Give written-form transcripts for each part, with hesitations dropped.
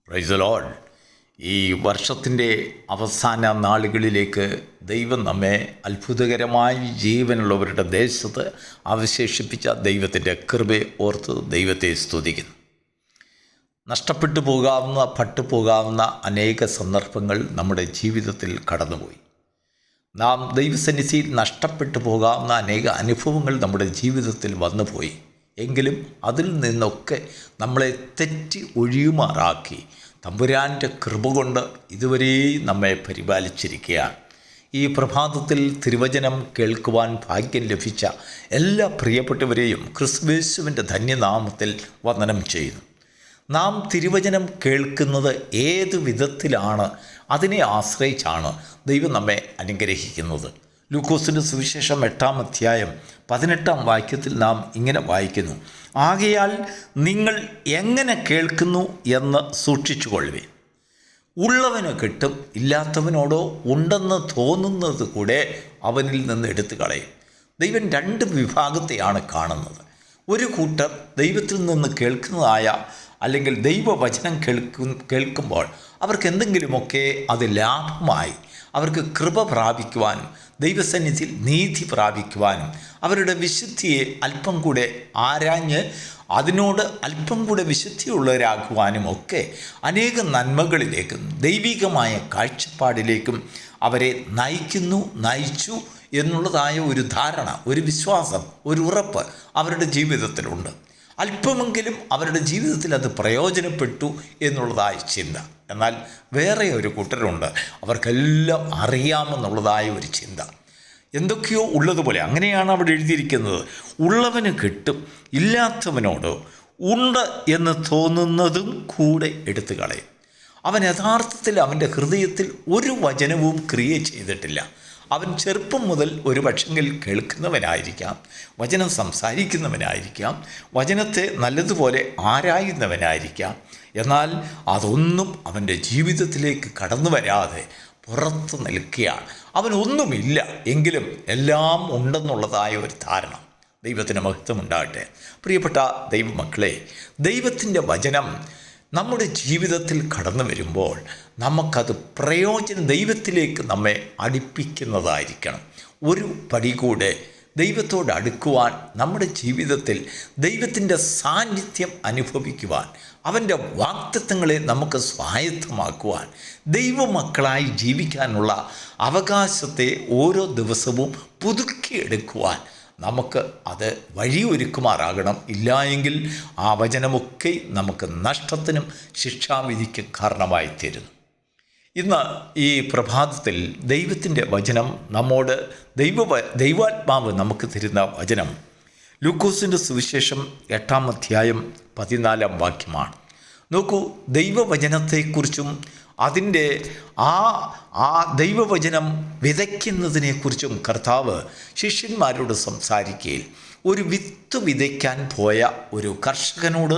Praise the Lord. ഈ വർഷത്തിൻ്റെ അവസാന നാളുകളിലേക്ക് ദൈവം നമ്മെ അത്ഭുതകരമായി ജീവനുള്ളവരുടെ ദേശത്ത് അവശേഷിപ്പിച്ച ദൈവത്തിൻ്റെ കൃപയെ ഓർത്ത് ദൈവത്തെ സ്തുതിക്കുന്നു. നഷ്ടപ്പെട്ടു പോകാവുന്ന പട്ടുപോകാവുന്ന അനേക സന്ദർഭങ്ങൾ നമ്മുടെ ജീവിതത്തിൽ കടന്നുപോയി. നാം ദൈവസന്നിധിയിൽ നഷ്ടപ്പെട്ടു പോകാവുന്ന അനേക അനുഭവങ്ങൾ നമ്മുടെ ജീവിതത്തിൽ വന്നുപോയി. എങ്കിലും അതിൽ നിന്നൊക്കെ നമ്മളെ തെറ്റി ഒഴിയുമാറാക്കി തമ്പുരാൻ്റെ കൃപ കൊണ്ട് ഇതുവരെയും നമ്മെ പരിപാലിച്ചിരിക്കുകയാണ്. ഈ പ്രഭാതത്തിൽ തിരുവചനം കേൾക്കുവാൻ ഭാഗ്യം ലഭിച്ച എല്ലാ പ്രിയപ്പെട്ടവരെയും ക്രിസ്തുയേശുവിൻ്റെ ധന്യനാമത്തിൽ വന്ദനം ചെയ്യുന്നു. നാം തിരുവചനം കേൾക്കുന്നത് ഏത് വിധത്തിലാണ്, അതിനെ ആശ്രയിച്ചാണ് ദൈവം നമ്മെ അനുഗ്രഹിക്കുന്നത്. ലൂക്കോസിൻ്റെ സുവിശേഷം 8-ാം അധ്യായം 18-ാം വാക്യത്തിൽ നാം ഇങ്ങനെ വായിക്കുന്നു: ആകയാൽ നിങ്ങൾ എങ്ങനെ കേൾക്കുന്നു എന്ന് സൂക്ഷിച്ചുകൊള്ളുവിൻ. ഉള്ളവന് കിട്ടും, ഇല്ലാത്തവനോടോ ഉണ്ടെന്ന് തോന്നുന്നത് കൂടെ അവനിൽ നിന്ന് എടുത്തു കളയും. ദൈവം രണ്ട് വിഭാഗത്തെയാണ് കാണുന്നത്. ഒരു കൂട്ടർ ദൈവത്തിൽ നിന്ന് കേൾക്കുന്നതായ അല്ലെങ്കിൽ ദൈവവചനം കേൾക്കുമ്പോൾ അവർക്ക് എന്തെങ്കിലുമൊക്കെ അത് ലാഭമായി അവർക്ക് കൃപ പ്രാപിക്കുവാനും ദൈവസന്നിധിയിൽ നീതി പ്രാപിക്കുവാനും അവരുടെ വിശുദ്ധിയെ അല്പം കൂടെ ആരാഞ്ഞ് അതിനോട് അല്പം കൂടെ വിശുദ്ധിയുള്ളവരാകുവാനും ഒക്കെ അനേക നന്മകളിലേക്കും ദൈവികമായ കാഴ്ചപ്പാടിലേക്കും അവരെ നയിച്ചു എന്നുള്ളതായ ഒരു ധാരണ, ഒരു വിശ്വാസം, ഒരു ഉറപ്പ് അവരുടെ ജീവിതത്തിലുണ്ട്. അല്പമെങ്കിലും അവരുടെ ജീവിതത്തിൽ അത് പ്രയോജനപ്പെട്ടു എന്നുള്ളതായ ചിന്ത. എന്നാൽ വേറെ ഒരു കൂട്ടരുണ്ട്, അവർക്കെല്ലാം അറിയാമെന്നുള്ളതായ ഒരു ചിന്ത, എന്തൊക്കെയോ ഉള്ളതുപോലെ. അങ്ങനെയാണ് അവിടെ എഴുതിയിരിക്കുന്നത്: ഉള്ളവന് കിട്ടും, ഇല്ലാത്തവനോട് ഉണ്ട് എന്ന് തോന്നുന്നതും കൂടെ എടുത്തു കളയും. അവൻ യഥാർത്ഥത്തിൽ അവൻ്റെ ഹൃദയത്തിൽ ഒരു വചനവും ക്രിയ ചെയ്തിട്ടില്ല. അവൻ ചെറുപ്പം മുതൽ ഒരു പക്ഷെങ്കിൽ കേൾക്കുന്നവനായിരിക്കാം, വചനം സംസാരിക്കുന്നവനായിരിക്കാം, വചനത്തെ നല്ലതുപോലെ ആരായുന്നവനായിരിക്കാം. എന്നാൽ അതൊന്നും അവൻ്റെ ജീവിതത്തിലേക്ക് കടന്നു വരാതെ പുറത്ത് നിൽക്കുകയാണ്. അവനൊന്നുമില്ല എങ്കിലും എല്ലാം ഉണ്ടെന്നുള്ളതായ ഒരു ധാരണ. ദൈവത്തിന് മഹത്വമുണ്ടാകട്ടെ. പ്രിയപ്പെട്ട ദൈവമക്കളെ, ദൈവത്തിൻ്റെ വചനം നമ്മുടെ ജീവിതത്തിൽ കടന്നു വരുമ്പോൾ നമുക്കത് ദൈവത്തിലേക്ക് നമ്മെ അടുപ്പിക്കുന്നതായിരിക്കണം. ഒരു പടി കൂടെ ദൈവത്തോട് അടുക്കുവാൻ, നമ്മുടെ ജീവിതത്തിൽ ദൈവത്തിൻ്റെ സാന്നിധ്യം അനുഭവിക്കുവാൻ, അവൻ്റെ വാഗ്ദത്തങ്ങളെ നമുക്ക് സ്വായത്തമാക്കുവാൻ, ദൈവമക്കളായി ജീവിക്കാനുള്ള അവകാശത്തെ ഓരോ ദിവസവും പുതുക്കിയെടുക്കുവാൻ നമുക്ക് അത് വഴിയൊരുക്കുമാറാകണം. ഇല്ലായെങ്കിൽ ആ വചനമൊക്കെ നമുക്ക് നഷ്ടത്തിനും ശിക്ഷാവിധിക്കും കാരണമായി തീരുന്നു. ഇന്ന് ഈ പ്രഭാതത്തിൽ ദൈവത്തിൻ്റെ വചനം നമ്മോട് ദൈവാത്മാവ് നമുക്ക് തരുന്ന വചനം ലൂക്കോസിൻ്റെ സുവിശേഷം 8-ാം അധ്യായം 14-ാം വാക്യമാണ്. നോക്കൂ, ദൈവവചനത്തെക്കുറിച്ചും അതിൻ്റെ ആ ദൈവവചനം വിതയ്ക്കുന്നതിനെക്കുറിച്ചും കർത്താവ് ശിഷ്യന്മാരോട് സംസാരിക്കുകയിൽ ഒരു വിത്ത് വിതയ്ക്കാൻ പോയ ഒരു കർഷകനോട്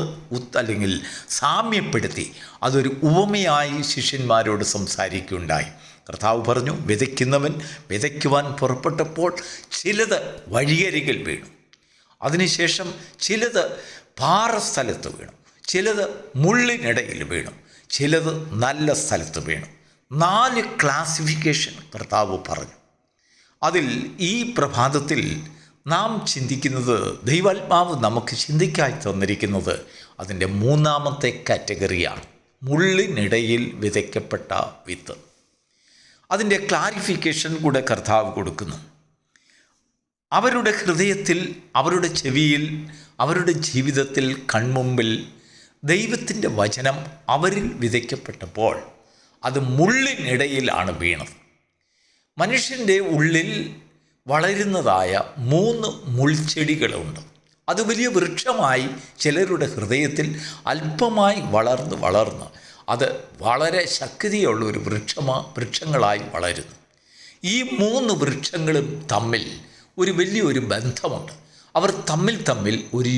അല്ലെങ്കിൽ സാമ്യപ്പെടുത്തി അതൊരു ഉപമയായി ശിഷ്യന്മാരോട് സംസാരിക്കുകയുണ്ടായി. കർത്താവ് പറഞ്ഞു, വിതയ്ക്കുന്നവൻ വിതയ്ക്കുവാൻ പുറപ്പെട്ടപ്പോൾ ചിലത് വഴിയരികിൽ വീണു, അതിനുശേഷം ചിലത് പാറസ്ഥലത്ത് വീണു, ചിലത് മുള്ളിനിടയിൽ വീണു, ചിലത് നല്ല സ്ഥലത്ത് വീണു. 4 ക്ലാസിഫിക്കേഷൻ കർത്താവ് പറഞ്ഞു. അതിൽ ഈ പ്രഭാതത്തിൽ നാം ചിന്തിക്കുന്നത്, ദൈവാത്മാവ് നമുക്ക് ചിന്തിക്കായി തന്നിരിക്കുന്നത് അതിൻ്റെ 3ാമത്തെ കാറ്റഗറിയാണ്: മുള്ളിനിടയിൽ വിതയ്ക്കപ്പെട്ട വിത്ത്. അതിൻ്റെ ക്ലാരിഫിക്കേഷൻ കൂടെ കർത്താവ് കൊടുക്കുന്നു. അവരുടെ ഹൃദയത്തിൽ, അവരുടെ ചെവിയിൽ, അവരുടെ ജീവിതത്തിൽ, കൺമുമ്പിൽ ദൈവത്തിൻ്റെ വചനം അവരിൽ വിതയ്ക്കപ്പെട്ടപ്പോൾ അത് മുള്ളിനിടയിലാണ് വീണത്. മനുഷ്യൻ്റെ ഉള്ളിൽ വളരുന്നതായ 3 മുൾച്ചെടികളുണ്ട്. അത് വലിയ വൃക്ഷമായി ചിലരുടെ ഹൃദയത്തിൽ അല്പമായി വളർന്ന് അത് വളരെ ശക്തിയുള്ള ഒരു വൃക്ഷങ്ങളായി വളരുന്നു. ഈ 3 വൃക്ഷങ്ങളും തമ്മിൽ ഒരു വലിയൊരു ബന്ധമുണ്ട്. അവർ തമ്മിൽ ഒരു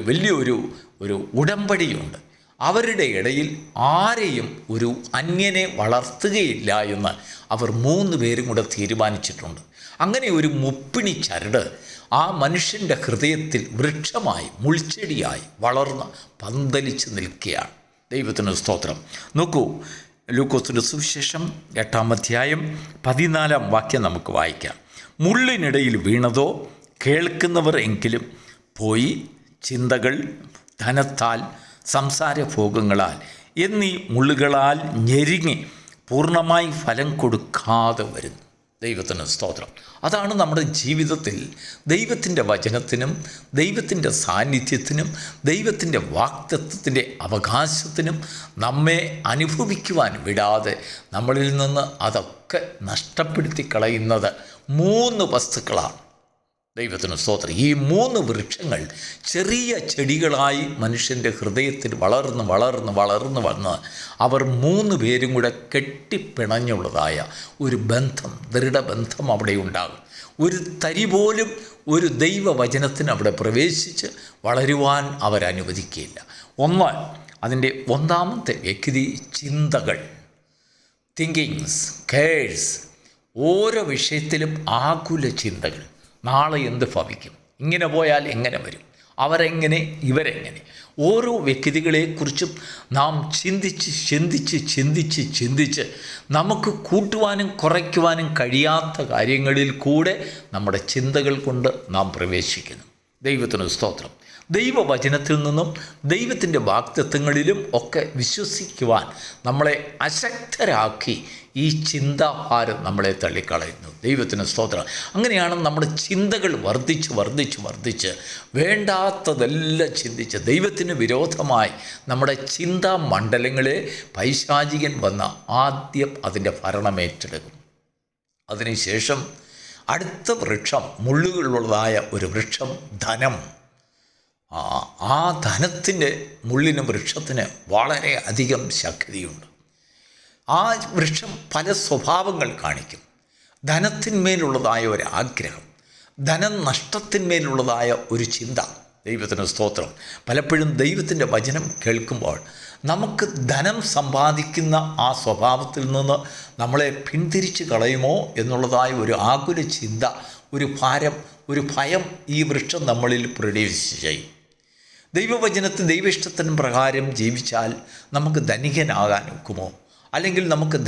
വലിയൊരു ഉടമ്പടിയുണ്ട്. അവരുടെ ഇടയിൽ ആരെയും ഒരു അന്യനെ വളർത്തുകയില്ല എന്ന് അവർ 3 പേരും കൂടെ തീരുമാനിച്ചിട്ടുണ്ട്. അങ്ങനെ ഒരു മുപ്പിണി ചരട് ആ മനുഷ്യൻ്റെ ഹൃദയത്തിൽ വൃക്ഷമായി, മുൾച്ചെടിയായി വളർന്ന് പന്തലിച്ച് നിൽക്കുകയാണ്. ദൈവത്തിന് സ്തോത്രം. നോക്കൂ, ലൂക്കോസിൻ്റെ സുവിശേഷം 8-ാം അധ്യായം 14-ാം വാക്യം നമുക്ക് വായിക്കാം. മുള്ളിനിടയിൽ വീണതോ കേൾക്കുന്നവർ എങ്കിലും പോയി ചിന്തകൾ, ധനത്താൽ, സംസാരഭോഗങ്ങളാൽ എന്നീ മുള്ളുകളാൽ ഞെരുങ്ങി പൂർണ്ണമായി ഫലം കൊടുക്കാതെ വരുന്നു. ദൈവത്തിന് സ്തോത്രം. അതാണ് നമ്മുടെ ജീവിതത്തിൽ ദൈവത്തിൻ്റെ വചനത്തിനും ദൈവത്തിൻ്റെ സാന്നിധ്യത്തിനും ദൈവത്തിൻ്റെ വാഗ്ദത്തത്തിൻ്റെ അവകാശത്തിനും നമ്മെ അനുഭവിക്കുവാൻ വിടാതെ നമ്മളിൽ നിന്ന് അതൊക്കെ നഷ്ടപ്പെടുത്തി കളയുന്നത് 3 വസ്തുക്കളാണ്. ദൈവത്തിന് സ്തോത്രം. ഈ 3 വൃക്ഷങ്ങൾ ചെറിയ ചെടികളായി മനുഷ്യൻ്റെ ഹൃദയത്തിൽ വളർന്ന് വന്ന് അവർ 3 പേരും കൂടെ കെട്ടിപ്പിണഞ്ഞുള്ളതായ ഒരു ബന്ധം, ദൃഢബന്ധം അവിടെ ഉണ്ടാകും. ഒരു തരി പോലും ഒരു ദൈവവചനത്തിന് അവിടെ പ്രവേശിച്ച് വളരുവാൻ അവരനുവദിക്കുകയില്ല. അതിൻ്റെ 1-ാമത്തെ വ്യക്തി ചിന്തകൾ, തിങ്കിങ്സ്, കെയർസ്. ഓരോ വിഷയത്തിലും ആകുല ചിന്തകൾ. നാളെ എന്ത് ഭവിക്കും, ഇങ്ങനെ പോയാൽ എങ്ങനെ വരും, അവരെങ്ങനെ, ഇവരെങ്ങനെ. ഓരോ വ്യക്തികളെക്കുറിച്ചും നാം ചിന്തിച്ച് നമുക്ക് കൂട്ടുവാനും കുറയ്ക്കുവാനും കഴിയാത്ത കാര്യങ്ങളിൽ കൂടെ നമ്മുടെ ചിന്തകൾ കൊണ്ട് നാം പ്രവേശിക്കുന്നു. ദൈവത്തിന് സ്തോത്രം. ദൈവവചനത്തിൽ നിന്നും ദൈവത്തിൻ്റെ വാഗ്ദത്തങ്ങളിലും ഒക്കെ വിശ്വസിക്കുവാൻ നമ്മളെ അശക്തരാക്കി ഈ ചിന്താഭാരം നമ്മളെ തള്ളിക്കളയുന്നു. ദൈവത്തിന് സ്തോത്രം. അങ്ങനെയാണ് നമ്മുടെ ചിന്തകൾ വർദ്ധിച്ച് വേണ്ടാത്തതെല്ലാം ചിന്തിച്ച് ദൈവത്തിന് വിരോധമായി നമ്മുടെ ചിന്താ മണ്ഡലങ്ങളെ പൈശാചികൻ വന്ന ആദ്യം അതിൻ്റെ ഭരണമേറ്റെടുക്കും. അതിനുശേഷം അടുത്ത വൃക്ഷം, മുള്ളുകളുള്ളതായ ഒരു വൃക്ഷം, ധനം. ആ ധനത്തിൻ്റെ മുള്ളിന്, വൃക്ഷത്തിന് വളരെ അധികം ശക്തിയുണ്ട്. ആ വൃക്ഷം പല സ്വഭാവങ്ങൾ കാണിക്കും. ധനത്തിന്മേലുള്ളതായ ഒരു ആഗ്രഹം, ധനനഷ്ടത്തിന്മേലുള്ളതായ ഒരു ചിന്ത. ദൈവത്തിന് സ്തോത്രം. പലപ്പോഴും ദൈവത്തിൻ്റെ വചനം കേൾക്കുമ്പോൾ നമുക്ക് ധനം സമ്പാദിക്കുന്ന ആ സ്വഭാവത്തിൽ നിന്ന് നമ്മളെ പിന്തിരിച്ച് കളയുമോ എന്നുള്ളതായ ഒരു ആകുല ചിന്ത, ഒരു ഭാരം, ഒരു ഭയം ഈ വൃക്ഷം നമ്മളിൽ പ്രൊഡ്യൂസ് ചെയ്യും. ദൈവവചനത്തിൽ ദൈവഇഷ്ടത്തിന് പ്രകാരം ജീവിച്ചാൽ നമുക്ക് ധനികനാകാൻ ഒക്കുമോ? അല്ലെങ്കിൽ നമുക്ക്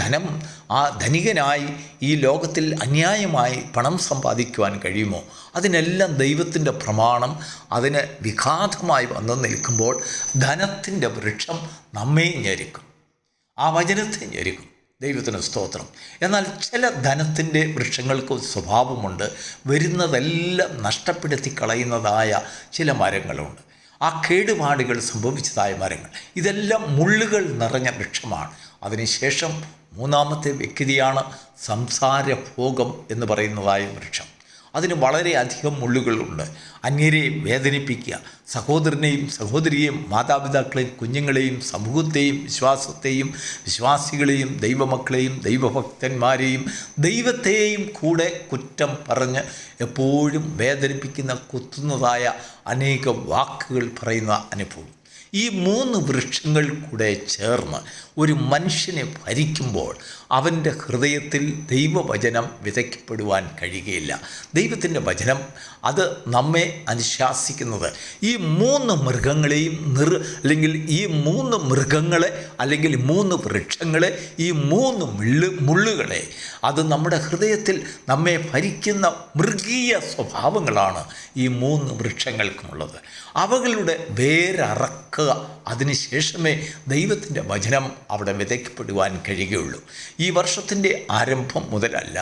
ധനികനായി ഈ ലോകത്തിൽ അന്യായമായി പണം സമ്പാദിക്കുവാൻ കഴിയുമോ? അതിനെല്ലാം ദൈവത്തിൻ്റെ പ്രമാണം അതിന് വിഘാതമായി വന്നു നിൽക്കുമ്പോൾ ധനത്തിൻ്റെ വൃക്ഷം നമ്മെ ഞെരുക്കും, ആ വചനത്തെ ഞെരുക്കും. ദൈവത്തിന് സ്തോത്രം. എന്നാൽ ചില ധനത്തിൻ്റെ വൃക്ഷങ്ങൾക്ക് സ്വഭാവമുണ്ട്, വരുന്നതെല്ലാം നഷ്ടപ്പെടുത്തി കളയുന്നതായ ചില മരങ്ങളുണ്ട്. ആ കേടുപാടുകൾ സംഭവിച്ചതായ മരങ്ങൾ, ഇതെല്ലാം മുള്ളുകൾ നിറഞ്ഞ വൃക്ഷമാണ്. അതിനുശേഷം 3-ാമത്തെ വ്യക്തിയാണ് സംസാരഭോഗം എന്ന് പറയുന്നതായ വൃക്ഷം. അതിന് വളരെയധികം മുള്ളുകളുണ്ട്. അന്യരെ വേദനിപ്പിക്കുക, സഹോദരനെയും സഹോദരിയെയും മാതാപിതാക്കളെയും കുഞ്ഞുങ്ങളെയും സമൂഹത്തെയും വിശ്വാസികളെയും ദൈവമക്കളെയും ദൈവഭക്തന്മാരെയും ദൈവത്തെയും കൂടെ കുറ്റം പറഞ്ഞ് എപ്പോഴും വേദനിപ്പിക്കുന്ന, കുത്തുന്നതായ അനേക വാക്കുകൾ പറയുന്ന അനുഭവം. ഈ 3 വൃക്ഷങ്ങൾ കൂടെ ചേർന്ന് ഒരു മനുഷ്യനെ ഭരിക്കുമ്പോൾ അവൻ്റെ ഹൃദയത്തിൽ ദൈവവചനം വിതയ്ക്കപ്പെടുവാൻ കഴിയുകയില്ല. ദൈവത്തിൻ്റെ വചനം അത് നമ്മെ അനുശാസിക്കുന്നത് ഈ 3 മൃഗങ്ങളെയും അല്ലെങ്കിൽ ഈ 3 മൃഗങ്ങളെ അല്ലെങ്കിൽ 3 വൃക്ഷങ്ങളെ, ഈ 3 മുള്ളുകളെ, അത് നമ്മുടെ ഹൃദയത്തിൽ നമ്മെ ഭരിക്കുന്ന മൃഗീയ സ്വഭാവങ്ങളാണ് ഈ 3 വൃക്ഷങ്ങൾക്കുമുള്ളത്. അവകളുടെ വേരറക്കുക, അതിനുശേഷമേ ദൈവത്തിൻ്റെ വചനം അവിടെ വിതയ്ക്കപ്പെടുവാൻ കഴിയുകയുള്ളൂ. ഈ വർഷത്തിൻ്റെ ആരംഭം മുതലല്ല,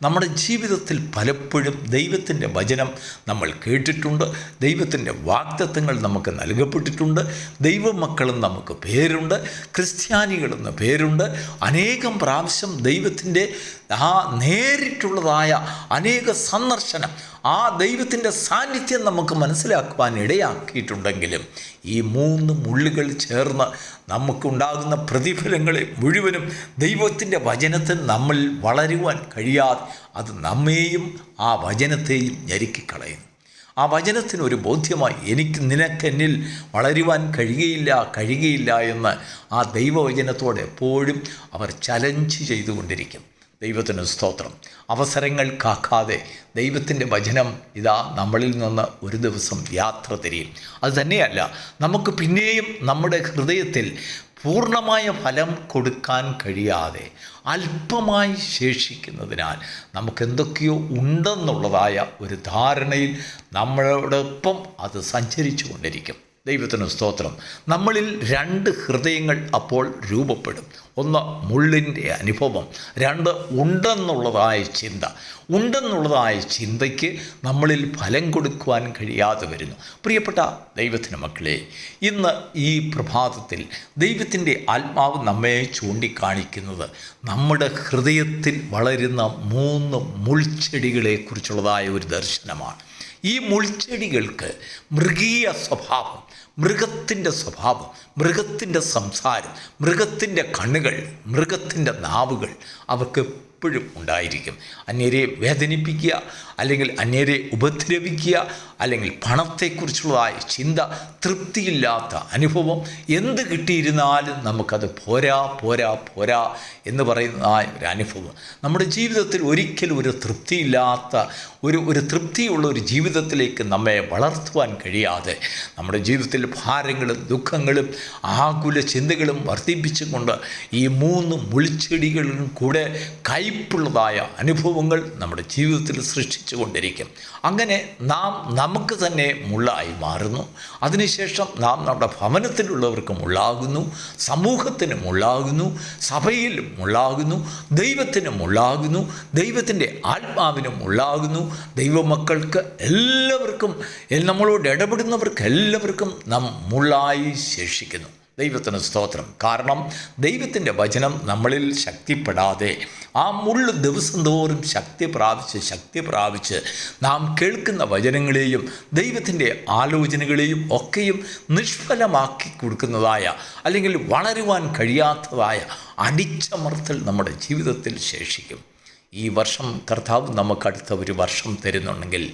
നമ്മുടെ ജീവിതത്തിൽ പലപ്പോഴും ദൈവത്തിൻ്റെ വചനം നമ്മൾ കേട്ടിട്ടുണ്ട്, ദൈവത്തിൻ്റെ വാഗ്ദത്തങ്ങൾ നമുക്ക് നൽകപ്പെട്ടിട്ടുണ്ട്, ദൈവമക്കളും നമുക്ക് പേരുണ്ട്, ക്രിസ്ത്യാനികളെന്ന് പേരുണ്ട്. അനേകം പ്രാവശ്യം ദൈവത്തിൻ്റെ ആ നേരിട്ടുള്ളതായ അനേക സന്ദർശനം, ആ ദൈവത്തിൻ്റെ സാന്നിധ്യം നമുക്ക് മനസ്സിലാക്കുവാൻ ഇടയാക്കിയിട്ടുണ്ടെങ്കിലും ഈ 3 മുള്ളുകൾ ചേർന്ന് നമുക്കുണ്ടാകുന്ന പ്രതിഫലങ്ങളെ മുഴുവനും ദൈവത്തിൻ്റെ വചനത്തിൽ നമ്മൾ വളരുവാൻ കഴിയാതെ അത് നമ്മെയും ആ വചനത്തെയും ഞെരുക്കിക്കളയുന്നു. ആ വചനത്തിനൊരു ബോധ്യമായി നിനക്കെന്നിൽ വളരുവാൻ കഴിയുകയില്ല എന്ന് ആ ദൈവവചനത്തോടെ എപ്പോഴും അവർ ചലഞ്ച് ചെയ്തുകൊണ്ടിരിക്കും. ദൈവത്തിന് സ്തോത്രം. അവസരങ്ങൾ കാക്കാതെ ദൈവത്തിൻ്റെ വചനം ഇതാ നമ്മളിൽ നിന്ന് ഒരു ദിവസം യാത്ര തിരിയും. അതുതന്നെയല്ല, നമുക്ക് പിന്നെയും നമ്മുടെ ഹൃദയത്തിൽ പൂർണ്ണമായ ഫലം കൊടുക്കാൻ കഴിയാതെ അല്പമായി ശേഷിക്കുന്നതിനാൽ നമുക്കെന്തൊക്കെയോ ഉണ്ടെന്നുള്ളതായ ഒരു ധാരണയിൽ നമ്മളോടൊപ്പം അത് സഞ്ചരിച്ചു കൊണ്ടിരിക്കും. ദൈവത്തിന് സ്തോത്രം. നമ്മളിൽ 2 ഹൃദയങ്ങൾ അപ്പോൾ രൂപപ്പെടും. ഒന്ന് മുള്ളിൻ്റെ അനുഭവം, 2 ഉണ്ടെന്നുള്ളതായ ചിന്ത. ഉണ്ടെന്നുള്ളതായ ചിന്തയ്ക്ക് നമ്മളിൽ ഫലം കൊടുക്കുവാൻ കഴിയാതെ വരുന്നു. പ്രിയപ്പെട്ട ദൈവത്തിന് മക്കളെ, ഇന്ന് ഈ പ്രഭാതത്തിൽ ദൈവത്തിൻ്റെ ആത്മാവ് നമ്മെ ചൂണ്ടിക്കാണിക്കുന്നത് നമ്മുടെ ഹൃദയത്തിൽ വളരുന്ന 3 മുൾച്ചെടികളെക്കുറിച്ചുള്ളതായ ഒരു ദർശനമാണ്. ഈ മുൾച്ചെടികൾക്ക് മൃഗീയ സ്വഭാവം, മൃഗത്തിൻ്റെ സ്വഭാവം, മൃഗത്തിൻ്റെ സംസാരം, മൃഗത്തിൻ്റെ കണ്ണുകൾ, മൃഗത്തിൻ്റെ നാവുകൾ അവർക്ക് എപ്പോഴും ഉണ്ടായിരിക്കും. അന്യരെ വേദനിപ്പിക്കുക, അല്ലെങ്കിൽ അന്യരെ ഉപദ്രവിക്കുക, അല്ലെങ്കിൽ പണത്തെക്കുറിച്ചുള്ളതായ ചിന്ത, തൃപ്തിയില്ലാത്ത അനുഭവം, എന്ത് കിട്ടിയിരുന്നാലും നമുക്കത് പോരാ പോരാ പോരാ എന്ന് പറയുന്നതായ ഒരു അനുഭവം. നമ്മുടെ ജീവിതത്തിൽ ഒരിക്കലും ഒരു തൃപ്തിയില്ലാത്ത ഒരു തൃപ്തിയുള്ള ഒരു ജീവിതത്തിലേക്ക് നമ്മെ വളർത്തുവാൻ കഴിയാതെ നമ്മുടെ ജീവിതത്തിൽ ഭാരങ്ങളും ദുഃഖങ്ങളും ആകുല ചിന്തകളും വർദ്ധിപ്പിച്ചുകൊണ്ട് ഈ 3 മുൾച്ചെടികളിലും കൂടെ കയ്പുള്ളതായ അനുഭവങ്ങൾ നമ്മുടെ ജീവിതത്തിൽ സൃഷ്ടിച്ചു കൊണ്ടിരിക്കും. അങ്ങനെ നാം നമുക്ക് തന്നെ മുള്ളായി മാറുന്നു. അതിനുശേഷം നാം നമ്മുടെ ഭവനത്തിലുള്ളവർക്ക് മുള്ളാകുന്നു, സമൂഹത്തിന് മുള്ളാകുന്നു, സഭയിൽ മുള്ളാകുന്നു, ദൈവത്തിന് മുള്ളാകുന്നു, ദൈവത്തിൻ്റെ ആത്മാവിന് മുള്ളാകുന്നു. ദൈവമക്കൾക്ക് എല്ലാവർക്കും, നമ്മളോട് ഇടപെടുന്നവർക്ക് എല്ലാവർക്കും നാം മുള്ളായി ശേഷിക്കുന്നു. ദൈവത്തിന് സ്തോത്രം. കാരണം ദൈവത്തിൻ്റെ വചനം നമ്മളിൽ ശക്തിപ്പെടാതെ ആ മുള്ള് ദിവസം തോറും ശക്തി പ്രാപിച്ച് നാം കേൾക്കുന്ന വചനങ്ങളെയും ദൈവത്തിൻ്റെ ആലോചനകളെയും ഒക്കെയും നിഷ്ഫലമാക്കി കൊടുക്കുന്നതായ, അല്ലെങ്കിൽ വളരുവാൻ കഴിയാത്തതായ അടിച്ചമർത്തൽ നമ്മുടെ ജീവിതത്തിൽ ശേഷിക്കും. ഈ വർഷം കർത്താവ് നമുക്കടുത്ത ഒരു വർഷം തരുന്നുണ്ടെങ്കിൽ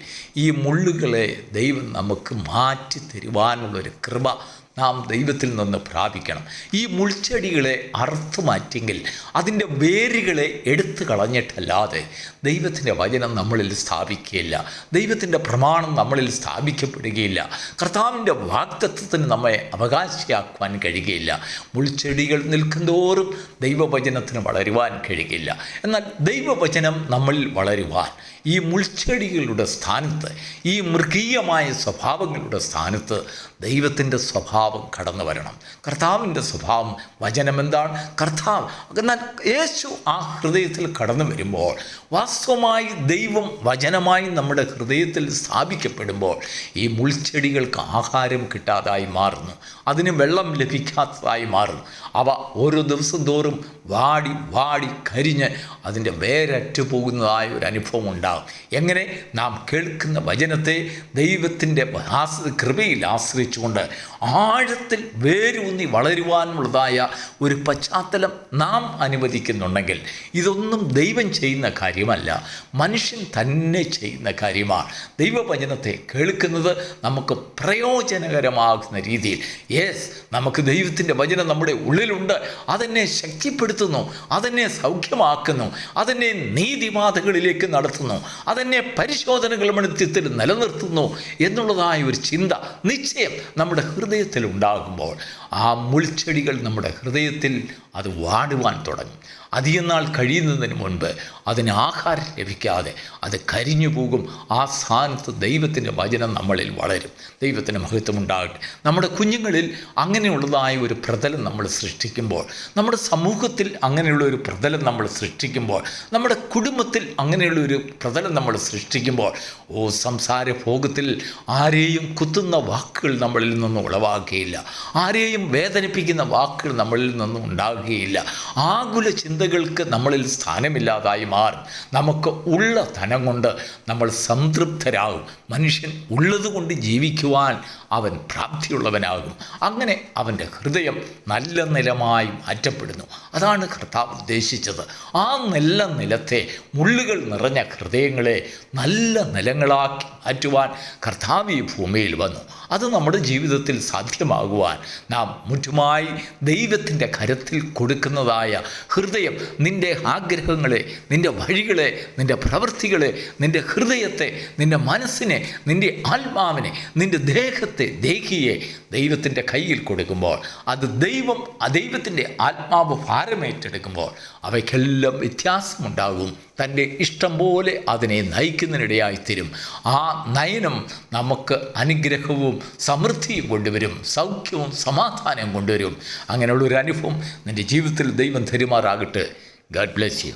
ഈ മുള്ളുകളെ ദൈവം നമുക്ക് മാറ്റി തരുവാനുള്ളൊരു കൃപ നാം ദൈവത്തിൽ നിന്ന് പ്രാപിക്കണം. ഈ മുൾച്ചെടികളെ അറുത്തു മാറ്റിയെങ്കിൽ അതിൻ്റെ വേരുകളെ എടുത്തു കളഞ്ഞിട്ടല്ലാതെ ദൈവത്തിൻ്റെ വചനം നമ്മളിൽ സ്ഥാപിക്കുകയില്ല, ദൈവത്തിൻ്റെ പ്രമാണം നമ്മളിൽ സ്ഥാപിക്കപ്പെടുകയില്ല, കർത്താവിൻ്റെ വാഗ്ദത്തത്തിന് നമ്മെ അവകാശിയാക്കുവാൻ കഴിയുകയില്ല. മുൾച്ചെടികൾ നിൽക്കുന്തോറും ദൈവവചനത്തിന് വളരുവാൻ കഴിയുകയില്ല. എന്നാൽ ദൈവവചനം നമ്മളിൽ വളരുവാൻ ഈ മുൾച്ചെടികളുടെ സ്ഥാനത്ത്, ഈ മൃഗീയമായ സ്വഭാവങ്ങളുടെ സ്ഥാനത്ത് ദൈവത്തിൻ്റെ സ്വഭാവം കടന്നു വരണം. കർത്താവിൻ്റെ സ്വഭാവം, വചനം എന്താണ്? കർത്താവ്. എന്നാൽ യേശു ആ ഹൃദയത്തിൽ കടന്നു വരുമ്പോൾ, വാസ്തവമായി ദൈവം വചനമായി നമ്മുടെ ഹൃദയത്തിൽ സ്ഥാപിക്കപ്പെടുമ്പോൾ ഈ മുൾച്ചെടികൾക്ക് ആഹാരം കിട്ടാതായി മാറുന്നു, അതിന് വെള്ളം ലഭിക്കാത്തതായി മാറുന്നു. അവ ഓരോ ദിവസം തോറും വാടി വാടി കരിഞ്ഞ് അതിൻ്റെ വേരറ്റു പോകുന്നതായ ഒരു അനുഭവം ഉണ്ടാകും. എങ്ങനെ? നാം കേൾക്കുന്ന വചനത്തെ ദൈവത്തിൻ്റെ കൃപയിൽ ആശ്രയിച്ചുകൊണ്ട് ആഴത്തിൽ വേരൂന്നി വളരുവാനുള്ളതായ ഒരു പശ്ചാത്തലം നാം അനുവദിക്കുന്നുണ്ടെങ്കിൽ, ഇതൊന്നും ദൈവം ചെയ്യുന്ന കാര്യമല്ല, മനുഷ്യൻ തന്നെ ചെയ്യുന്ന കാര്യമാണ്. ദൈവവചനത്തെ കേൾക്കുന്നത് നമുക്ക് പ്രയോജനകരമാകുന്ന രീതിയിൽ, നമുക്ക് ദൈവത്തിൻ്റെ വചനം നമ്മുടെ ഉള്ളിലുണ്ട്, അതെന്നെ ശക്തിപ്പെടുത്തുന്നു, അതെന്നെ സൗഖ്യമാക്കുന്നു, അതെന്നെ നീതിപാതകളിലേക്ക് നടത്തുന്നു, അതെന്നെ പരിശോധനകൾ മധ്യത്തിൽ നിലനിർത്തുന്നു എന്നുള്ളതായ ഒരു ചിന്ത നിശ്ചയം നമ്മുടെ ഹൃദയത്തിൽ ഉണ്ടാകുമ്പോൾ ആ മുൾച്ചെടികൾ നമ്മുടെ ഹൃദയത്തിൽ അത് വാടുവാൻ തുടങ്ങും. അധികം നാൾ കഴിയുന്നതിന് മുൻപ് അതിന് ആഹാരം ലഭിക്കാതെ അത് കരിഞ്ഞു പോകും. ആ സ്ഥാനത്ത് ദൈവത്തിൻ്റെ വചനം നമ്മളിൽ വളരും. ദൈവത്തിന് മഹത്വം ഉണ്ടാകട്ടെ. നമ്മുടെ കുഞ്ഞുങ്ങളിൽ അങ്ങനെയുള്ളതായ ഒരു പ്രതലം നമ്മൾ സൃഷ്ടിക്കുമ്പോൾ, നമ്മുടെ സമൂഹത്തിൽ അങ്ങനെയുള്ള ഒരു പ്രതലം നമ്മൾ സൃഷ്ടിക്കുമ്പോൾ, നമ്മുടെ കുടുംബത്തിൽ അങ്ങനെയുള്ള ഒരു പ്രതലം നമ്മൾ സൃഷ്ടിക്കുമ്പോൾ, സംസാര ഭോഗത്തിൽ ആരെയും കുത്തുന്ന വാക്കുകൾ നമ്മളിൽ നിന്നും ഉളവാക്കുകയില്ല, ആരെയും വേദനിപ്പിക്കുന്ന വാക്കുകൾ നമ്മളിൽ നിന്നും ഉണ്ടാകുകയില്ല, ആകുല ചിന്തകൾക്ക് നമ്മളിൽ സ്ഥാനമില്ലാതായി മാറും. നമുക്ക് ഉള്ള ധനം കൊണ്ട് നമ്മൾ സംതൃപ്തരാകും. മനുഷ്യൻ ഉള്ളതുകൊണ്ട് ജീവിക്കുവാൻ അവൻ പ്രാപ്തിയുള്ളവനാകും. അങ്ങനെ അവൻ്റെ ഹൃദയം നല്ല നിലമായി മാറ്റപ്പെടുന്നു. അതാണ് കർത്താവ് ഉദ്ദേശിച്ചത്. ആ നല്ല നിലത്തെ, മുള്ളുകൾ നിറഞ്ഞ ഹൃദയങ്ങളെ നല്ല നിലങ്ങളാക്കി മാറ്റുവാൻ കർത്താവ് ഈ ഭൂമിയിൽ വന്നു. അത് നമ്മുടെ ജീവിതത്തിൽ സാധ്യമാകുവാൻ നാം മുറ്റുമായി ദൈവത്തിൻ്റെ കരത്തിൽ കൊടുക്കുന്നതായ ഹൃദയം, നിൻ്റെ ആഗ്രഹങ്ങളെ, നിൻ്റെ വഴികളെ, നിൻ്റെ പ്രവൃത്തികളെ, നിൻ്റെ ഹൃദയത്തെ, നിൻ്റെ മനസ്സിനെ, നിൻ്റെ ആത്മാവിനെ, നിൻ്റെ ദേഹത്തെ, ദേഹിയെ ദൈവത്തിൻ്റെ നിൻ്റെ കയ്യിൽ കൊടുക്കുമ്പോൾ, അത് ദൈവത്തിൻ്റെ ആത്മാവ് ഭാരമേറ്റെടുക്കുമ്പോൾ അവയ്ക്കെല്ലാം വ്യത്യാസമുണ്ടാകും. തൻ്റെ ഇഷ്ടം പോലെ അതിനെ നയിക്കുന്നതിനിടയായിത്തീരും. ആ നയനം നമുക്ക് അനുഗ്രഹവും സമൃദ്ധിയും കൊണ്ടുവരും, സൗഖ്യവും സമാധാനവും കൊണ്ടുവരും. അങ്ങനെയുള്ളൊരു അനുഭവം നിൻ്റെ ജീവിതത്തിൽ ദൈവം തരുമാറാകട്ടെ. God bless you.